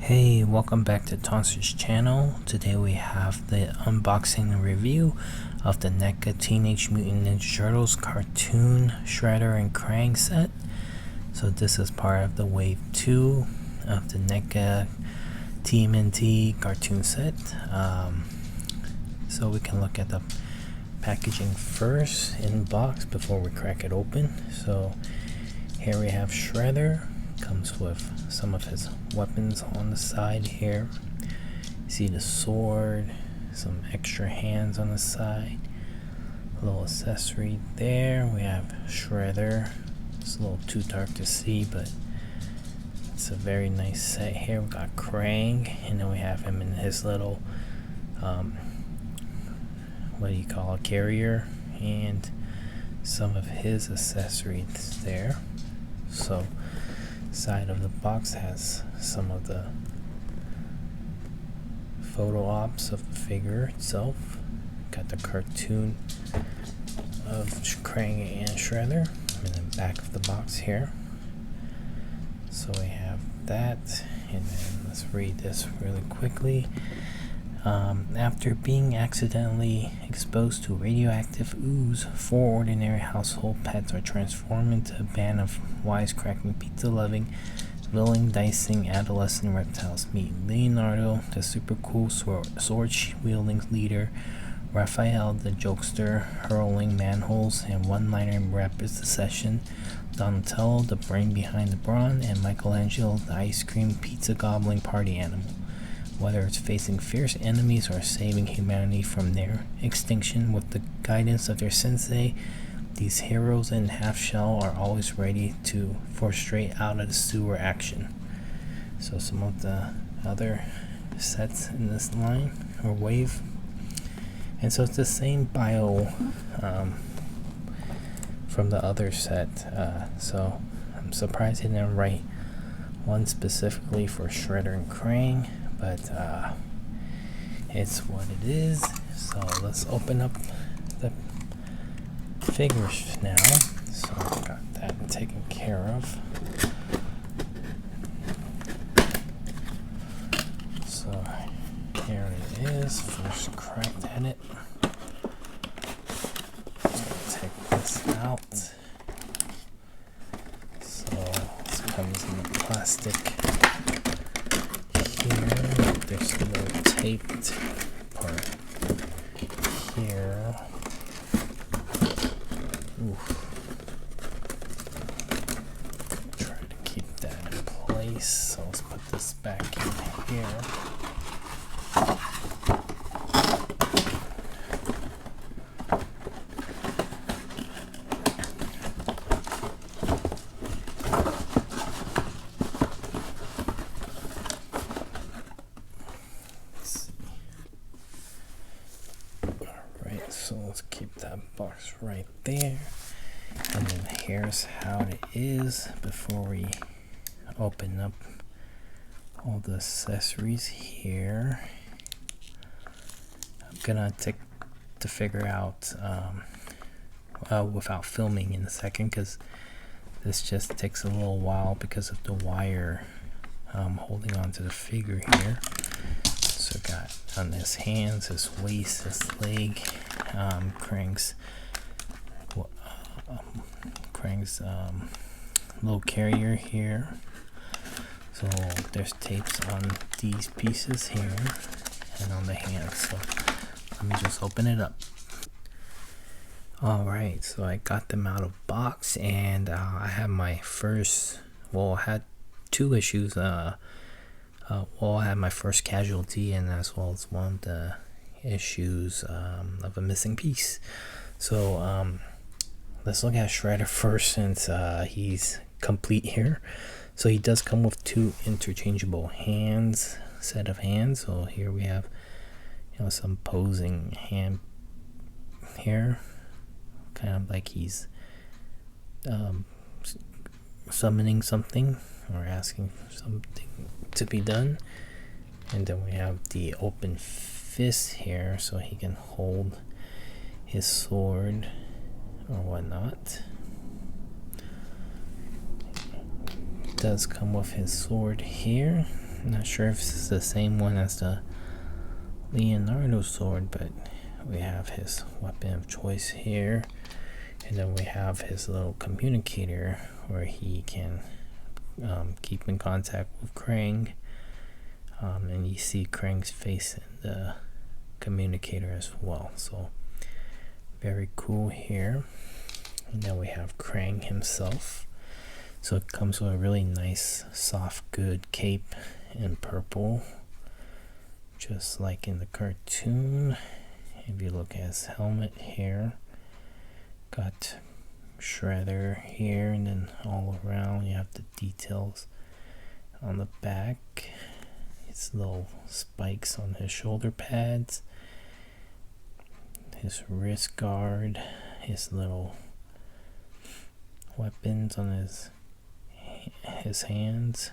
Hey, welcome back to Tonster's channel. Today we have the unboxing and review of the NECA Teenage Mutant Ninja Turtles cartoon Shredder and Krang set. So this is part of the wave 2 of the NECA TMNT cartoon set. So we can look at the packaging first in box before we crack it open. So here we have Shredder. Comes with some of his weapons on the side here. You see the sword, some extra hands on the side, a little accessory there. We have Shredder. It's a little too dark to see, but it's a very nice set here. We got Krang, and then we have him in his little what do you call it, carrier, and some of his accessories there. So side of the box has some of the photo ops of the figure itself. Got the cartoon of Krang and Shredder in the back of the box here. So we have that, and then let's read this really quickly. After being accidentally exposed to radioactive ooze, 4 ordinary household pets are transformed into a band of wisecracking, pizza-loving, villain-dicing adolescent reptiles. Meet Leonardo, the super cool sword-wielding leader, Raphael, the jokester, hurling manholes and one-liner in rapid succession, Donatello, the brain behind the brawn, and Michelangelo, the ice cream pizza-gobbling party animal. Whether it's facing fierce enemies or saving humanity from their extinction with the guidance of their sensei, these heroes in half-shell are always ready for straight out of the sewer action. So some of the other sets in this line or wave, and so it's the same bio from the other set. So I'm surprised he didn't write one specifically for Shredder and Krang, but it's what it is. So let's open up the figures now. So I've got that taken care of. So here it is, first crack at it. So take this out. So this comes in the plastic here. There's a little taped part here. Oof. Try to keep that in place. So let's put this back in here. So let's keep that box right there, and then here's how it is before we open up all the accessories here. I'm gonna take to figure out without filming in a second, because this just takes a little while because of the wire holding on to the figure here. So got on his hands, his waist, his leg, Krang's little carrier here. So there's tapes on these pieces here and on the hands. So let me just open it up. Alright, so I got them out of box, and I have my first, I had 2 issues. I had my first casualty, and as well as one of the issues of a missing piece. So let's look at Shredder first, since he's complete here. So he does come with 2 interchangeable set of hands. So here we have, some posing hand here, kind of like he's summoning something or asking for something to be done. And then we have the open fist here, so he can hold his sword or whatnot. It does come with his sword here, I'm not sure if this is the same one as the Leonardo sword, but we have his weapon of choice here, and then we have his little communicator where he can keep in contact with Krang, and you see Krang's face in the communicator as well, so very cool here. And then we have Krang himself, so it comes with a really nice soft good cape in purple, just like in the cartoon. If you look at his helmet here, got Shredder here, and then all around you have the details on the back. His little spikes on his shoulder pads, his wrist guard, his little weapons on his hands,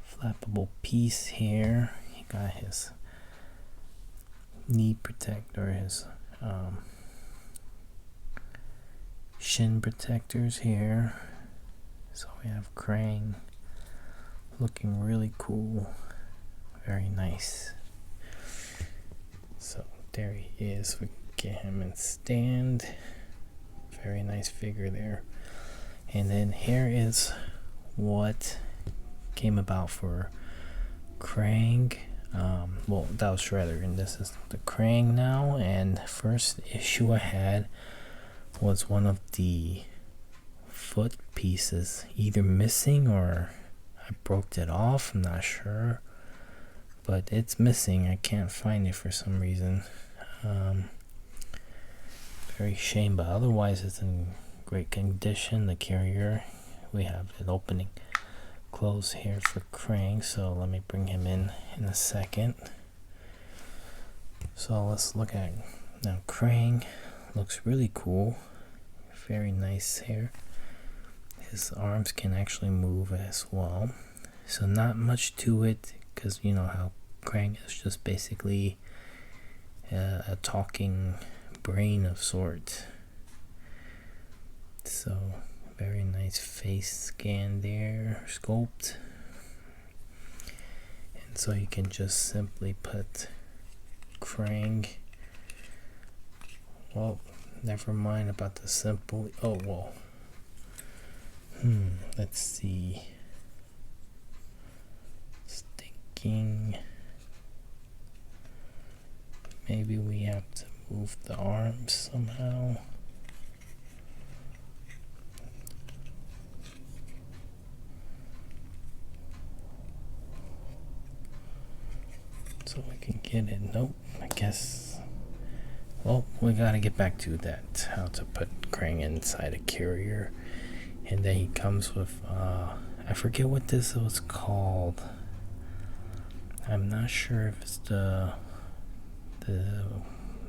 flappable piece here. He got his knee protector, his shin protectors here. So we have Krang looking really cool, very nice. So there he is. We get him in stand. Very nice figure there. And then here is what came about for Krang. Well, that was Shredder, and this is the Krang now. And first issue I had was one of the foot pieces either missing or I broke it off. I'm not sure, but it's missing. I can't find it for some reason. Very shame, but otherwise it's in great condition. The carrier, we have it opening close here for Krang, so let me bring him in a second. So let's look at now. Krang looks really cool, very nice here. His arms can actually move as well, so not much to it, because you know how Krang is just basically a talking brain of sorts. So very nice face scan there, sculpt, and so you can just simply put Krang. Well, never mind about the simple. Oh well. Let's see. Thinking maybe we have to move the arms somehow. So we can get it. Nope, I guess. Well, we gotta get back to that, how to put Krang inside a carrier. And then he comes with I forget what this was called. I'm not sure if it's the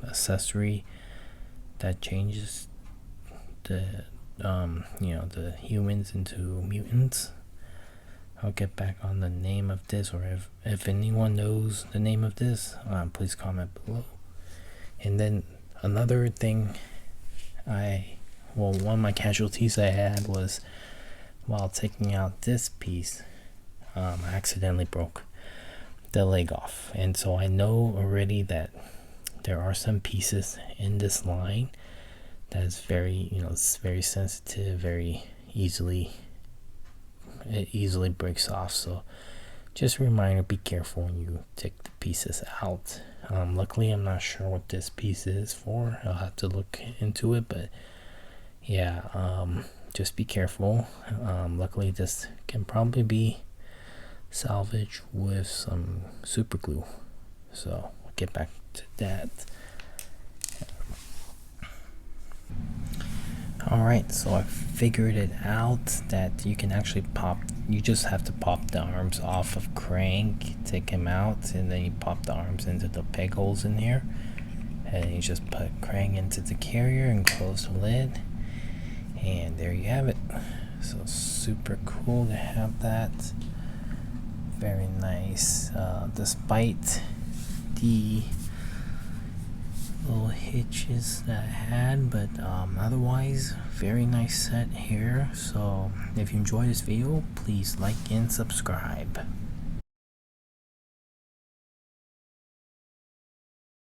accessory that changes the the humans into mutants. I'll get back on the name of this, or if anyone knows the name of this, please comment below. And then another thing, one of my casualties I had was while taking out this piece, I accidentally broke the leg off, and so I know already that there are some pieces in this line that is very, it's very sensitive, very easily breaks off. So just a reminder, be careful when you take the pieces out. Luckily I'm not sure what this piece is for. I'll have to look into it, but yeah, just be careful. Luckily this can probably be salvaged with some super glue, so we'll get back to that. Alright, so I figured it out that you can actually you just have to pop the arms off of Krang, take him out, and then you pop the arms into the peg holes in here, and you just put Krang into the carrier and close the lid, and there you have it. So super cool to have that. Very nice, despite the little hitches that I had, but otherwise very nice set here. So if you enjoyed this video, please like and subscribe.